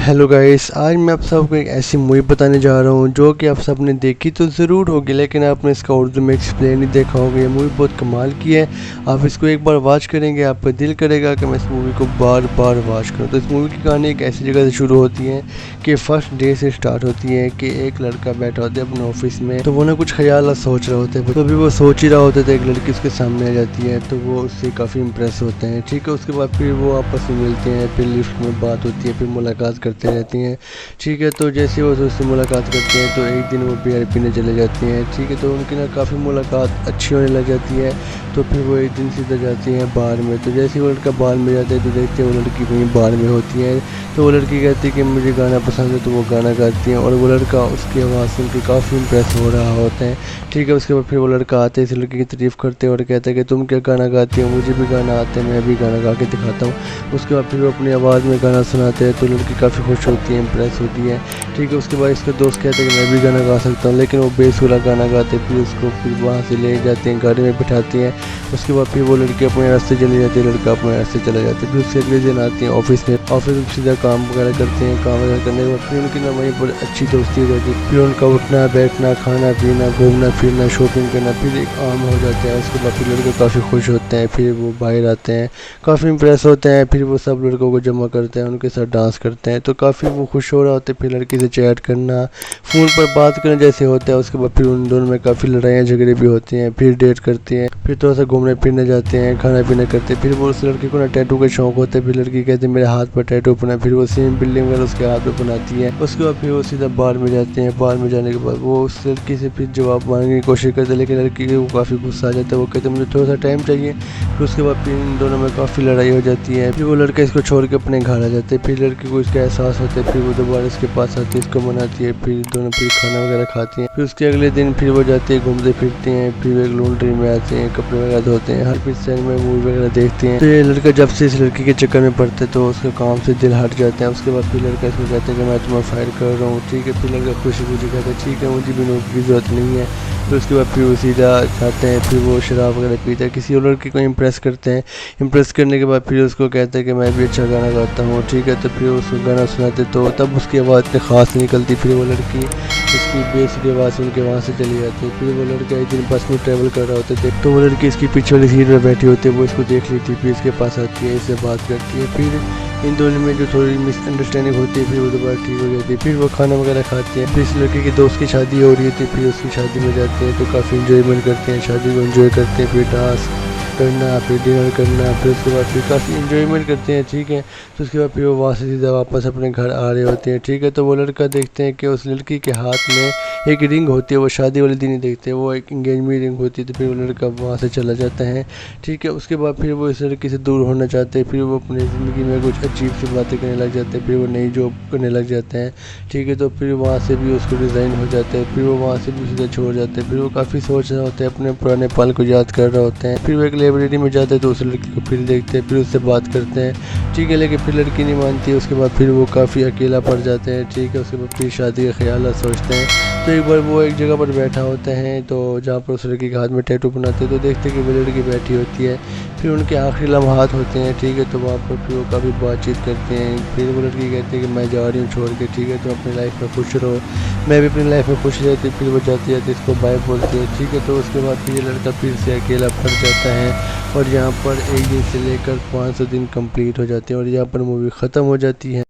Hello guys, आज मैं आप सबको एक ऐसी मूवी बताने जा रहा हूँ जो कि आप सब ने देखी तो ज़रूर होगी, लेकिन आपने इसका उर्दू में एक्सप्लेन नहीं देखा होगा। ये मूवी बहुत कमाल की है। आप इसको एक बार वॉच करेंगे, आपका दिल करेगा कि मैं इस मूवी को बार बार वॉच करूँ। तो इस मूवी की कहानी एक ऐसी जगह से शुरू होती है कि फ़र्स्ट डे से स्टार्ट होती है कि एक लड़का बैठा होता है अपने ऑफिस में, तो वो ना कुछ ख्याल सोच रहे होते हैं। तो अभी वो सोच ही रहा होता है, एक लड़की उसके सामने आ जाती है, तो वो उससे काफ़ी इंप्रेस होते हैं। ठीक है, उसके बाद फिर वो आपस में मिलते हैं, फिर लिफ्ट में बात होती है, फिर मुलाकात करते रहती हैं। ठीक है, तो जैसे वो उससे मुलाकात करते हैं तो एक दिन वो बियर पीने चले जाते हैं। ठीक है, तो उनकी ना काफ़ी मुलाकात अच्छी होने लग जाती है। तो फिर वो एक दिन सीधा जाती हैं बार में। तो जैसे वो लड़का बार में जाता है तो देखते हैं वो लड़की वहीं बार में होती है। तो वो लड़की कहती है कि मुझे गाना पसंद है, तो वो गाना गाती हैं और वो लड़का उसकी आवाज़ सुन के काफ़ी इंप्रेस हो रहा होता है। ठीक है, उसके बाद फिर वो लड़का आते हैं, इस लड़की की तारीफ़ करते हैं और कहता है कि तुम क्या गाना गाती हो, मुझे भी गाना आता है, मैं भी गाना गा के दिखाता हूँ। उसके बाद फिर वो अपनी आवाज़ में गाना सुनाते हैं, तो लड़की काफ़ी खुश होती है, इंप्रेस होती है। ठीक है, उसके बाद इसका दोस्त कहता है कि मैं भी गाना गा सकता हूँ, लेकिन वो बेसुरा गाना गाते हैं। फिर उसको फिर वहाँ से ले जाते हैं, गाड़ी में बिठाती हैं। उसके बाद फिर वो लड़की अपने रास्ते चली जाती है, लड़का अपने रास्ते चला जाता है। फिर उसके अगले दिन आते हैं ऑफिस में सीधा काम वगैरह करते हैं। काम वगैरह करने के बाद फिर उनकी ना वहीं पर अच्छी दोस्ती हो जाती है। फिर उनका उठना बैठना, खाना पीना, घूमना फिरना, शॉपिंग करना फिर एक आम हो जाता है। उसके बाद फिर लड़के काफ़ी खुश होते हैं। फिर वो बाहर आते हैं, काफ़ी इंप्रेस होते हैं। फिर वो सब लड़कों को जमा करते हैं, उनके साथ डांस करते हैं, तो काफ़ी वो खुश हो रहा होते हैं। फिर लड़की से चैट करना, फ़ोन पर बात करना जैसे होता है। उसके बाद फिर उन दोनों में काफ़ी लड़ाइयाँ झगड़े भी होते हैं। फिर डेट करते हैं, फिर थोड़ा सा घूमने फिरने जाते हैं, खाना पीना करते हैं। फिर वो उस लड़के को ना टैटू का शौक होता है। फिर लड़की कहती है मेरे हाथ पर टैटू बना। फिर वो सेम बिल्डिंग वगैरह उसके हाथ में बनाती है। उसके बाद फिर वो सीधा बार में जाते हैं। बार में जाने के बाद वो उस लड़की से फिर जवाब मांगने की कोशिश करते हैं, लेकिन लड़की को काफ़ी गुस्सा आ जाता है। वो कहते हैं मुझे थोड़ा सा टाइम चाहिए। फिर उसके बाद फिर इन दोनों में काफ़ी लड़ाई हो जाती है। फिर वो लड़का इसको छोड़ के अपने घर आ जाते हैं। फिर लड़की को इसका एहसास होता है। फिर वो दोबारा इसके पास आती है, इसको मनाती है। फिर दोनों फिर खाना वगैरह खाती हैं। फिर उसके अगले दिन फिर वो जाते हैं, घूमते फिरते हैं। फिर एक लॉन्ड्री में आते हैं, कपड़े वगैरह धोते हैं, हर फिर सैन में मूवी वगैरह देखते हैं। तो ये लड़का जब से इस लड़की के चक्कर में पड़ता है तो उसके काम से दिल हट जाता है। उसके बाद फिर लड़का इसको कहता है कि मैं तुम्हें फायर कर रहा हूँ। ठीक है, फिर लड़का खुशी खुशी कहता है ठीक है, मुझे भी नौकरी की ज़रूरत नहीं है। फिर उसके बाद फिर वो सीधा जाते हैं। फिर वो शराब वगैरह पीते हैं, किसी और लड़की को इम्प्रेस करते हैं। इम्प्रेस करने के बाद फिर उसको कहता है कि मैं भी अच्छा गाना गाता हूँ। ठीक है, तो फिर उसको गाना सुनाते तो तब उसकी आवाज़ इतनी ख़ास निकलती। फिर वो लड़की इसकी बेसुरी आवाज़ सुन के वहाँ से चली जाती है। फिर वो लड़का एक दिन बस में ट्रैवल कर रहा होता है, तो वो लड़की इसकी पीछे वाली सीट में बैठी होती है। वो इसको देख लेती है, फिर इसके पास आती है, इससे बात करती है। फिर इन दोनों में जो थोड़ी मिसअंडरस्टैंडिंग होती है फिर वो दोबारा ठीक हो जाती है। फिर वो खाना वगैरह खाते हैं। फिर इस लड़के के दोस्त की शादी हो रही थी, फिर उसकी शादी में जाते हैं तो काफ़ी इंजॉयमेंट करते हैं, शादी को एंजॉय करते हैं। फिर डांस करना, फिर डिनर करना, फिर उसके बाद फिर काफ़ी इंजॉयमेंट करते हैं। ठीक है, तो उसके बाद फिर वो वहाँ से सीधा वापस अपने घर आ रहे होते हैं। ठीक है, तो वो लड़का देखते हैं कि उस लड़की के हाथ में एक रिंग होती है। वो शादी वाले दिन ही देखते हैं, वो एक इंगेजमेंट रिंग होती है। तो फिर वो लड़का वहाँ से चला जाता है। ठीक है, उसके बाद फिर वो इस लड़की से दूर होना चाहते हैं। फिर वो अपनी ज़िंदगी में कुछ अजीब सी बातें करने लग जाते हैं। फिर वो नई जॉब करने लग जाते हैं। ठीक है, तो फिर वहाँ से भी उसको रिज़ाइन हो जाता है। फिर वो वहाँ से भी सीधा छोड़ जाते हैं। फिर वो काफ़ी सोच रहे होते हैं, अपने पुराने पल को याद कर रहे होते हैं। फिर वो एक लाइब्रेरी में जाते हैं तो उस लड़की को फिर देखते हैं, फिर उससे बात करते हैं। ठीक है, लेकिन फिर लड़की नहीं मानती है। उसके बाद फिर वो काफ़ी अकेला पड़ जाते हैं। ठीक है, उसके बाद फिर शादी का ख्याल सोचते हैं। तो एक बार वो एक जगह पर बैठा होते हैं, तो जहाँ पर उस लड़की के हाथ में टैटू बनाते हैं, तो देखते हैं कि वो लड़की बैठी होती है। फिर उनके आखिरी लम्हात होते हैं। ठीक है, तो वहाँ पर फिर वो काफ़ी बातचीत करते हैं। फिर वो लड़की कहती है कि मैं जा रही हूँ छोड़ के। ठीक है, तो अपनी लाइफ में खुश रहो, मैं भी अपनी लाइफ में खुश रहती। फिर वो जाती जाती इसको बाय बोलती है। ठीक है, तो उसके बाद फिर ये लड़का फिर से अकेला पड़ जाता है और यहाँ पर एक दिन से लेकर 500 दिन कंप्लीट हो जाते हैं और यहाँ पर मूवी ख़त्म हो जाती है।